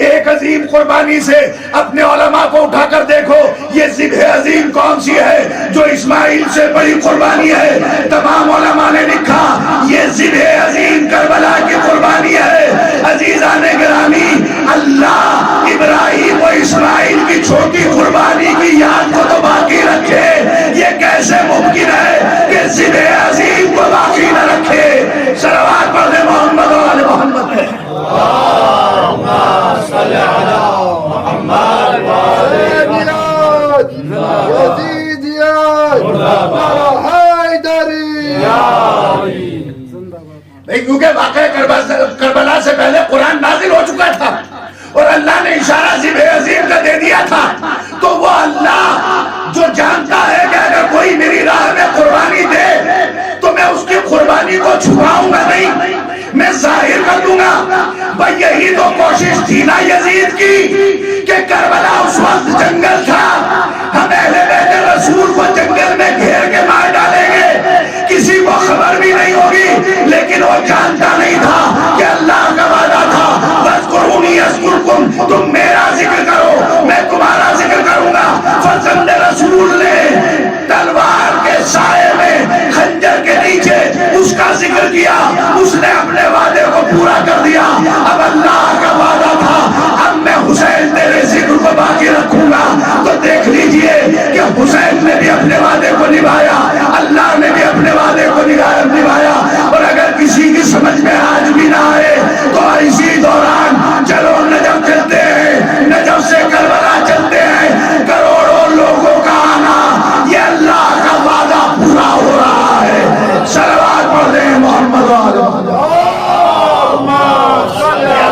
ایک عظیم قربانی سے۔ اپنے علماء کو اٹھا کر دیکھو یہ ذبح عظیم کون سی ہے جو اسماعیل سے بڑی قربانی ہے؟ تمام علماء نے لکھا یہ ذبح عظیم کربلا کی قربانی ہے۔ عزیزان گرامی، اللہ ابراہیم و اسماعیل کی چھوٹی قربانی کی یاد کو تو باقی رکھے، یہ کیسے ممکن ہے کہ ذبح عظیم کو باقی نہ رکھے؟ صلوات پڑھ دے محمد و آل محمد پہ۔ کیونکہ واقعہ کربلا سے پہلے قرآن نازل ہو چکا تھا اور اللہ نے اشارہ ذبح عظیم کا دے دیا تھا، تو وہ اللہ جو جانتا ہے کہ اگر کوئی میری راہ میں قربانی دے تو میں اس کی قربانی کو چھپاؤں گا نہیں، میں ظاہر کر دوں گا۔ بھئی یہی تو کوشش تھی نا یزید کی کہ کربلا اس وقت جنگل تھا، ہم اہل بیت رسول کو جنگل میں گھیر کے مار ڈالیں گے، کسی کو خبر بھی نہیں ہوگی، لیکن وہ جانتا نہیں تھا کہ اللہ کا وعدہ تھا وَاذْكُرُونِي أَذْكُرْكُمْ، تم میرا ذکر کرو میں تمہارا ذکر کروں گا۔ فرزند رسول نے تلوار کے سائے میں خنجر کے نیچے اس کا ذکر کیا، اس نے اپنے وعدے کو پورا کر دیا۔ اب اللہ کا وعدہ تھا اب میں حسین تیرے ذکر کو باقی رکھوں گا، تو دیکھ لیجئے کہ حسین نے بھی اپنے وعدے کو نبھایا، اللہ نے بھی اپنے وعدے کو نبھایا۔ اور اگر کسی کی سمجھ میں آج بھی نہ آئے تو اسی دوران چلو نجف چلتے ہیں، نجف سے کربلا چلتے ہیں، کروڑوں لوگوں کا آنا یہ اللہ کا وعدہ پورا ہو رہا ہے۔ صلوات پڑھ دیں محمد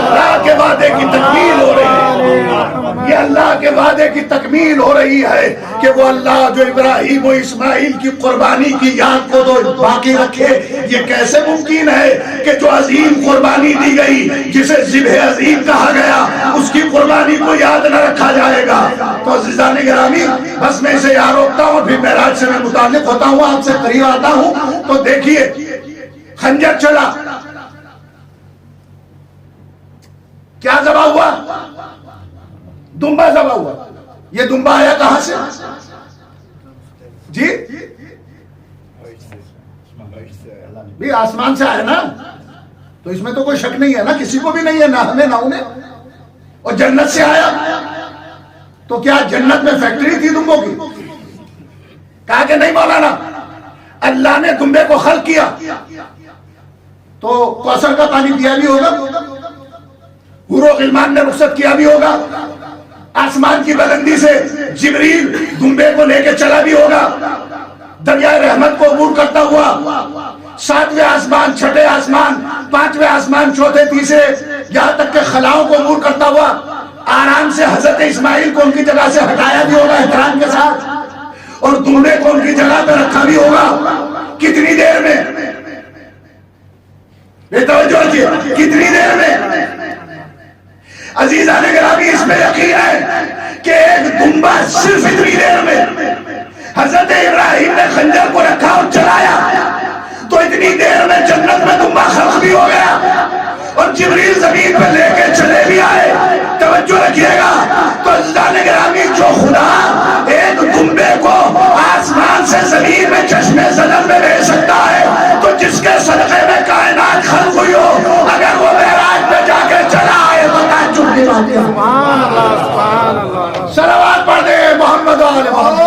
اللہ کے وعدے کی تکمیل ہو رہی ہے، یہ اللہ کے وعدے کی تکمیل ہو رہی ہے کہ وہ اللہ جو ابراہیم و اسماعیل کی قربانی کی یاد کو تو باقی رکھے۔ یہ کیسے ممکن ہے کہ جو عظیم قربانی دی گئی، جسے ذبح عظیم کہا گیا، اس کی قربانی کو یاد نہ رکھا جائے گا؟ تو عزیزان گرامی، بس میں اسے یاد روکتا ہوں، پھر معراج سے میں متعلق ہوتا ہوں، آپ سے قریب آتا ہوں۔ تو دیکھیے خنجر چلا، کیا ذبح ہوا؟ دمبا ذبح ہوا۔ یہ دمبا آیا کہاں سے؟ جی بھی آسمان سے آیا نا، تو اس میں تو کوئی شک نہیں ہے نا، کسی کو بھی نہیں ہے، نہ ہمیں نہ انہیں۔ اور جنت سے آیا، تو کیا جنت میں فیکٹری تھی دمبوں کی؟ کہا کہ نہیں مولانا، اللہ نے دمبے کو خلق کیا تو کوثر کا پانی پیا بھی ہوگا، حور و غلمان نے رخصت کیا بھی ہوگا، آسمان کی بلندی سے جبریل دمبے کو لے کے چلا بھی ہوگا، دریائے رحمت کو عبور کرتا ہوا 7ویں آسمان، 6ٹھے آسمان، 5ویں آسمان، 4تھے، 3رے، یہاں تک کہ خلاؤں کو عبور کرتا ہوا آرام سے حضرت اسماعیل کو ان کی جگہ سے ہٹایا بھی ہوگا احترام کے ساتھ، اور دمبے کو ان کی جگہ پہ رکھا بھی ہوگا۔ کتنی دیر میں؟ بے توجہ کیجیے، کتنی دیر میں؟ عزیزان گرامی، اس میں یقین ہے کہ ایک دمبا صرف اتنی دیر میں حضرت ابراہیم نے خنجر کو رکھا اور چلایا تو اتنی دیر میں جنت میں دمبا خلق بھی ہو گیا اور جبریل زمین پہ لے کے چلے بھی آئے۔ توجہ رکھیے گا۔ تو عزیزان گرامی، جو خدا ایک دمبے کو آسمان سے زمین میں چشمے زلل میں بھیج سکتا ہے، تو جس کے صدقے میں کائنات خلق ہوئی ہو، اگر وہ معراج پہ جا کے چلا آئے تو تعجب کی بات ہے۔ صلوات پڑھ دے محمد و آل محمد۔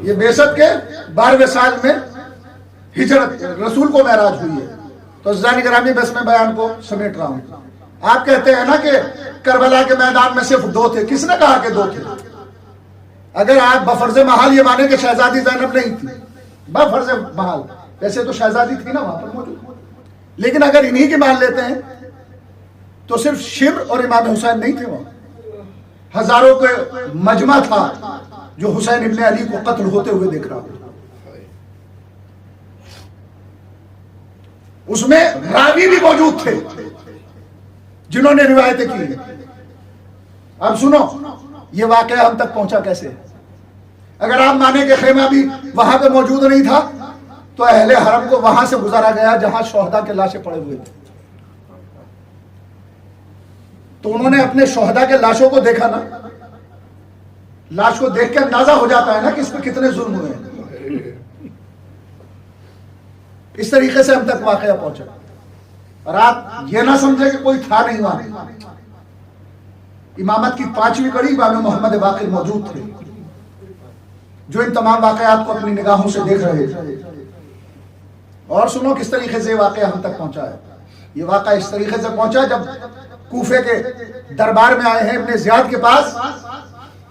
یہ بعثت کے 12ویں سال میں ہجرت رسول کو معراج ہوئی ہے۔ تو عزیزان گرامی، بس میں بیان کو سمیٹ رہا ہوں۔ آپ کہتے ہیں نا کہ کربلا کے میدان میں صرف 2 تھے، کس نے کہا کہ 2 تھے؟ اگر آپ بفرض محال یہ مانیں کہ شہزادی زینب نہیں تھی، بفرض محال، ویسے تو شہزادی تھی نا وہاں پر موجود، لیکن اگر انہی کی مان لیتے ہیں تو صرف شبر اور امام حسین نہیں تھے وہاں، ہزاروں کے مجمع تھا جو حسین ابن علی کو قتل ہوتے ہوئے دیکھ رہا تھا۔ اس میں راوی بھی موجود تھے جنہوں نے روایتیں کی ہیں۔ اب سنو یہ واقعہ ہم تک پہنچا کیسے؟ اگر آپ مانیں کہ خیمہ بھی وہاں پہ موجود نہیں تھا تو اہل حرم کو وہاں سے گزارا گیا جہاں شہداء کے لاشیں پڑے ہوئے تھے، تو انہوں نے اپنے شہداء کے لاشوں کو دیکھا نا، لاش کو دیکھ کے اندازہ ہو جاتا ہے نا کہ اس پہ کتنے ظلم ہوئے ہیں۔ اس طریقے سے ہم تک واقعہ پہنچا، اور آپ یہ نہ سمجھے کہ کوئی تھا نہیں وہاں۔ امامت کی 5ویں کڑی امام محمد باقر موجود تھے جو ان تمام واقعات کو اپنی نگاہوں سے دیکھ رہے تھے۔ اور سنو کس طریقے سے واقعہ ہم تک پہنچا ہے۔ یہ واقعہ اس طریقے سے پہنچا، جب کوفے کے دربار میں آئے ہیں ابن زیاد کے پاس،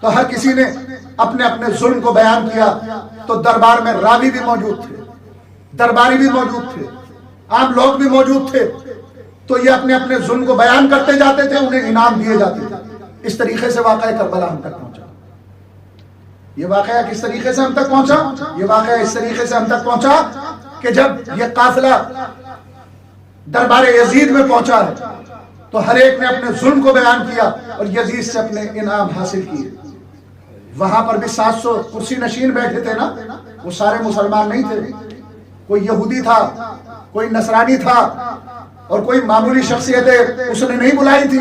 تو ہر کسی نے اپنے اپنے ظلم کو بیان کیا، تو دربار میں راوی بھی موجود تھے، درباری بھی موجود تھے، عام لوگ بھی موجود تھے، تو یہ اپنے اپنے ظلم کو بیان کرتے جاتے تھے، انہیں انعام دیے جاتے تھے۔ اس طریقے سے واقعہ کربلا ہم تک پہنچا۔ یہ واقعہ کس طریقے سے ہم تک پہنچا؟ یہ واقعہ اس طریقے سے ہم تک پہنچا کہ جب یہ قافلہ دربار یزید میں پہنچا ہے تو ہر ایک نے اپنے ظلم کو بیان کیا اور یزید سے اپنے انعام حاصل کیے. وہاں پر بھی 700 کرسی نشین بیٹھے تھے نا, وہ سارے مسلمان نہیں تھے. کوئی یہودی تھا, کوئی نصرانی تھا, اور کوئی معمولی شخصیتیں اس نے نہیں بلائی تھی.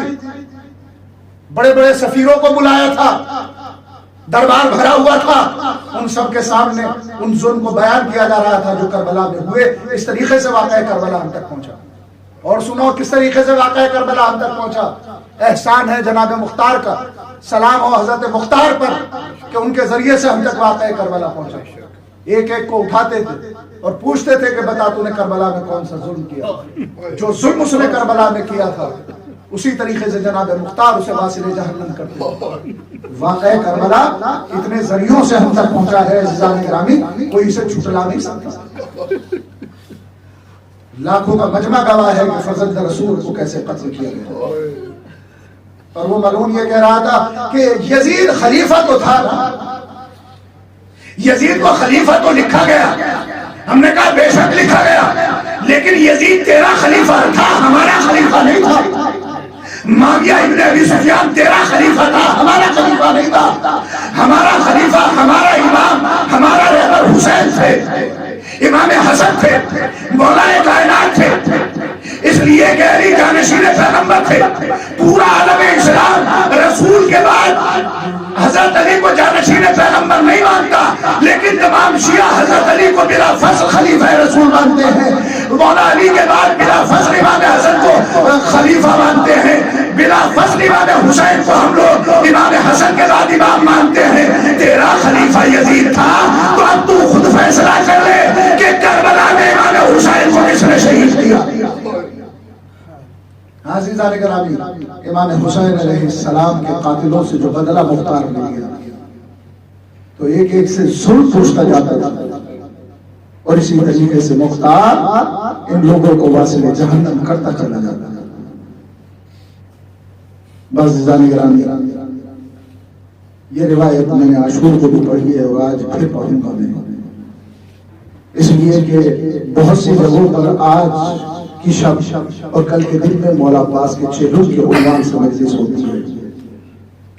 بڑے بڑے سفیروں کو بلایا تھا, دربار بھرا ہوا تھا. ان سب کے سامنے ان ظلم کو بیان کیا جا رہا تھا جو کربلا میں ہوئے. اس طریقے سے واقعہ کربلا ہم تک پہنچا. اور سنو کس طریقے سے واقعہ کربلا ہم تک پہنچا. احسان ہے جناب مختار کا, سلام ہو حضرت مختار پر کہ ان کے ذریعے سے ہم تک واقعہ کربلا پہنچا. ایک ایک کو اٹھاتے تھے اور پوچھتے تھے کہ بتا تو نے کربلا میں کون سا ظلم کیا. جو ظلم اس نے کربلا میں کیا تھا اسی طریقے سے جناب مختار اسے واصل جہنم کرتے. واقعہ کربلا اتنے ذریعوں سے ہم تک پہنچا ہے عزیزان گرامی, کوئی اسے چھٹلا نہیں سکتا. لاکھوں کا مجمع گواہ ہے کہ فضل رسول کو کیسے قتل کیا گیا. اور وہ ملعون یہ کہہ رہا تھا کہ یزید خلیفہ تو تھا نا, یزید کو خلیفہ تو لکھا گیا. ہم نے کہا بے شک لکھا گیا, لیکن یزید تیرا خلیفہ تھا, ہمارا خلیفہ نہیں تھا. معاویہ ابن ابی سفیان تیرا خلیفہ تھا, ہمارا خلیفہ نہیں تھا. ہمارا خلیفہ, ہمارا امام, ہمارا رہبر حسین تھے, امام حسن تھے, مولا کائنات تھے. اس لیے کہ علی جانشین پیغمبر تھے. پورا عالم اسلام رسول کے بعد حضرت علی کو جانشین پیغمبر نہیں مانتا, لیکن تمام شیعہ حضرت علی کو بلا فصل خلیفہ رسول مانتے ہیں. مولا علی کے بعد بلا فصل امام حسن کو خلیفہ مانتے ہیں. بلا فصل امام حسین کو ہم لوگ امام حسن کے بعد امام مانتے ہیں. تیرا خلیفہ یزید تھا, تو اب تو خود فیصلہ کر لے کہ کربلا میں امام حسین کو کس نے شہید کیا. عزیزان گرامی, امام حسین علیہ السلام کے قاتلوں سے جو بدلہ مختار مل گیا تو ایک ایک سے ظلم پوچھتا جاتا تھا, اور اسی طریقے سے مختار ان لوگوں کو واصل جہنم کرتا چلا جاتا تھا. بس عزیزان گرامی, یہ روایت میں نے عاشور کو بھی پڑھی ہے اور آج پھر پڑھوں گا میں, اس لیے کہ بہت سی جگہوں پر آج کی شب اور کل کے دن میں مولا عباس کے چہروں کے عنوان سے مجلس ہوتی ہے,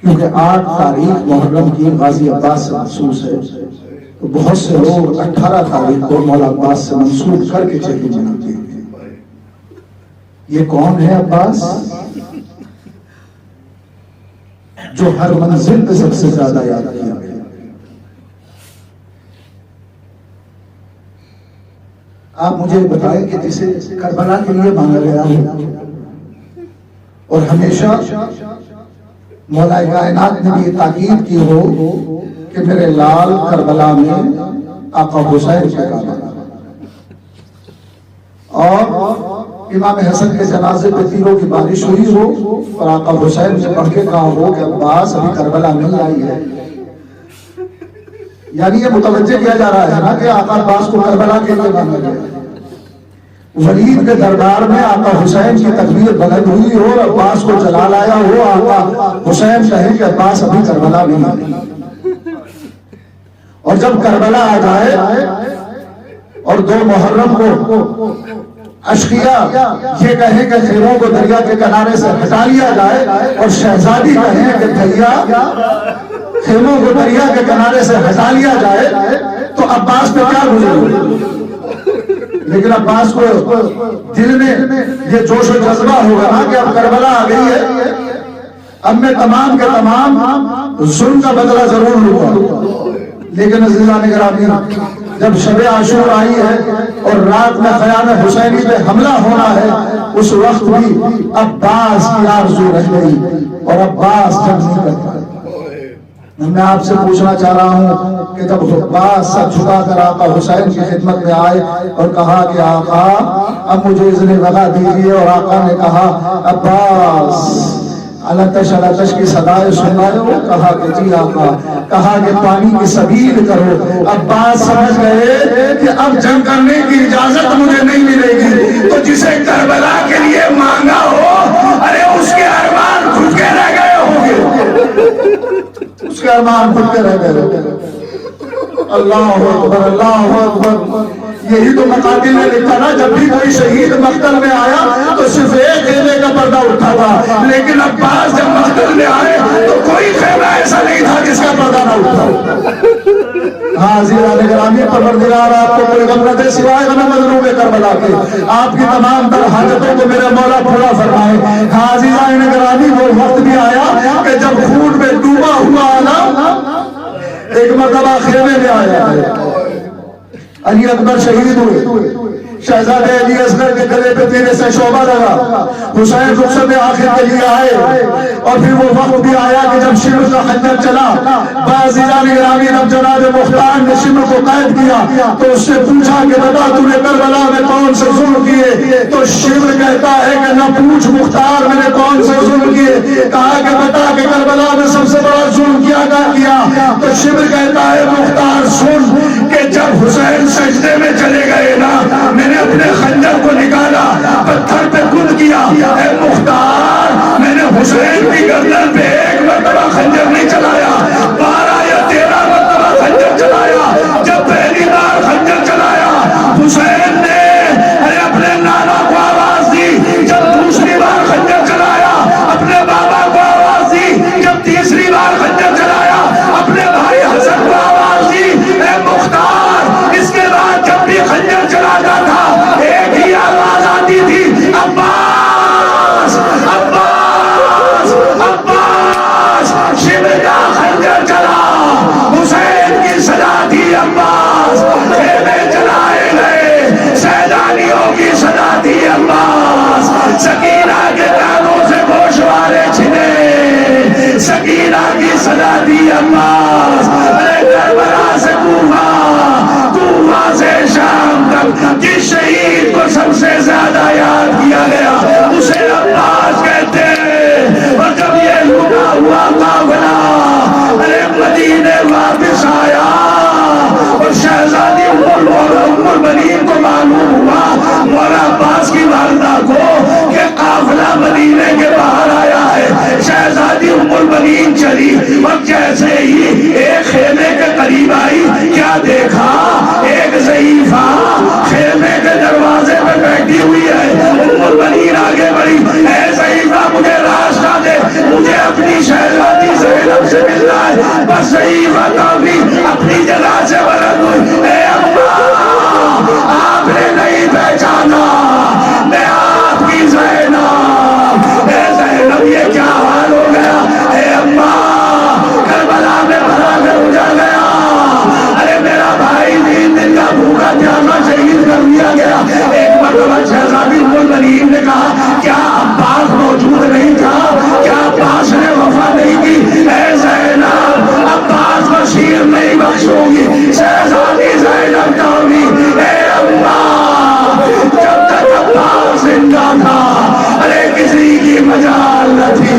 کیونکہ 8 تاریخ محرم کی غازی عباس سے مخصوص ہے. تو بہت سے لوگ 18 تاریخ کو مولا عباس سے منسوب کر کے چہرے مناتے ہیں. یہ کون ہے عباس جو ہر منزل پہ سب سے زیادہ یاد کیا گیا؟ آپ مجھے بتائیں کہ جسے کربلا کے لیے مانگا گیا ہو, اور ہمیشہ مولا کائنات نے یہ تاکید کی ہو کہ میرے لال کربلا میں آقا حسین کا کعبہ, اور امام حسن کے جنازے پہ تیروں کی بارش ہوئی ہو اور آقا حسین سے پڑھ کے کہا ہو کہ عباس ابھی کربلا نہیں آئی ہے. یعنی یہ متوجہ کیا جا رہا ہے نا کہ آقا عباس کو کربلا کے لیے مانگا گیا. ولید کے دربار میں آقا حسین کی تکبیر بلند ہوئی ہو اور عباس کو جلا لایا ہو, آقا حسین کہے کہ عباس ابھی کربلا نہیں آئی. اور جب کربلا آ جائے اور 2 محرم کو اشقیاء یہ کہیں کہ خیموں کو دریا کے کنارے سے ہٹا لیا جائے, اور شہزادی کہیں کہ بھیا خیموں کو دریا کے کنارے سے ہٹا لیا جائے, تو عباس پہ کیا گزرے. لیکن عباس کو دل میں یہ جوش و جذبہ ہوگا نا کہ اب کربلا آ گئی ہے, اب میں تمام کے تمام ظلم کا بدلہ ضرور لوں. لیکن عزیزان گرامی, جب شب عاشور آئی ہے اور رات میں خیام حسینی پہ حملہ ہونا ہے, اس وقت بھی عباس کی آرزو رہ گئی اور عباس جب نہیں کرتا. میں آپ سے پوچھنا چاہ رہا ہوں کہ جب عباس سر جھکا کر آقا حسین کی خدمت میں آئے اور کہا کہ آقا اب مجھے اذن وغیرہ دیجیے, اور آقا نے کہا عباس علتش علتش کی صدائے سنائے ہو, کہا کہ جی آقا, کہا کہ پانی کی سبیل کرو. عباس سمجھ گئے کہ اب جنگ کرنے کی اجازت مجھے نہیں ملے گی, تو جسے کربلا کے لیے مانگا ہو, ارے اس کے ارمان خود کے رہ گئے ہوں گے, اس کے ارمان خود کے رہ گئے. اللہ اکبر اللہ اکبر. یہی تو مقاتل نے لکھا نا جب بھی کوئی شہید مقتل میں آیا تو صرف ایک خیمے کا پردہ اٹھا تھا, لیکن عباس جب مقتل میں آئے تو کوئی خیمہ ایسا نہیں تھا جس کا پردہ نہ اٹھا. حاضران گرامی, پروردگار آپ کو کوئی غم نہ دے سوائے غم مظلوم کربلا کے. آپ کی تمام تر حاجتوں کو میرے مولا پورا فرمائے. حاضران گرامی, وہ وقت بھی آیا کہ جب خون میں ڈوبا ہوا عالم ایک مرتبہ خیمے میں آیا ہے. علی اکبر شہید ہوئے, شہزادے علی اصغر کے گلے پہ تیرے سے شعبہ لگا, حسین رخصت آخر کے لیے آئے, اور پھر وہ وقت بھی آیا کہ جب شمر کا خنجر چلا, بازیان گرامی جب جناب مختار نے شمر کو قید کیا تو اس سے پوچھا کہ بتا تو نے کربلا میں کون سے ظلم کیے, تو شمر کہتا ہے کہ نہ پوچھ مختار میں نے کون سے ظلم کیے. کہا کہ بتا کہ کربلا میں سب سے بڑا ظلم کیا, تو شمر کہتا ہے مختار سن کہ جب حسین سجدے میں چلے گئے نا, میں نے اپنے خنجر کو نکالا, پتھر پہ کود کیا. اے مختار, میں نے حسین کی گردن پہ ایک مرتبہ خنجر نہیں چلایا, 12 یا 13 مرتبہ خنجر چلایا. جب پہلی بار خنجر چلایا حسین نے اپنے نانا کو آواز دی, جب دوسری بار خنجر چلایا اپنے بابا کو آواز دی, جب تیسری بار خنجر چلایا اپنے بھائی حسن کو آواز دی. اے مختار, اس کے بعد جب بھی خنجر چلاتا تھا ایک ہی آواز آتی تھی, عباس عباس عباس. شمر کا خنجر چلا, حسین کی صدا تھی عباس. خیمے چلائے گئے, سیدانیوں کی صدا تھی عباس. سکینہ کے کانوں سے گوشوارے چھنے, سکینہ کی صدا تھی عباس. کربلا سے کوفہ سے شام تک جس شہید کو سب سے زیادہ یاد کیا گیا اسے عباس کہتے ہیں. اور جب یہ لوٹا ہوا قافلہ مدینے واپس آیا اور شہزادی ام المؤمنین کو معلوم ہوا, مولا عباس کی والدہ کو, کہ قافلہ مدینے کے باہر آیا ہے, شہزادی ام المؤمنین چلی اور جیسے ہی ایک خیمے کے قریب آئی کیا دیکھا, ایک ضعیفہ خیمے کے دروازے پہ بیٹھی ہوئی ہے. ام المؤمنین آگے بڑھی, اے ضعیفہ مجھے راستہ دے, مجھے اپنی شہزادی زینب سے ملنا ہے. بس ضعیفہ کافی اپنی جگہ سے بلند ہوئی, اے اماں آپ نے نہیں پہچانا, میں آپ کی زینب. اے زینب یہ کیا حال ہو گیا, اے اماں کربلا میں بھرا کر اجڑ گیا, ارے میرا بھائی 3 دن کا بھوکا پیاسا شہید کر دیا گیا. ایک مرتبہ شہزادی ام المؤمنین نے کہا کیا عباس موجود نہیں تھا, کیا عباس نے وفا نہیں کی. اے زینب عباس کو شیر نہیں بخشوں گی, شہزادی زینب کہوگی اے اماں جب تک عباس زندہ تھا ارے کسی کی مجال نہ تھی.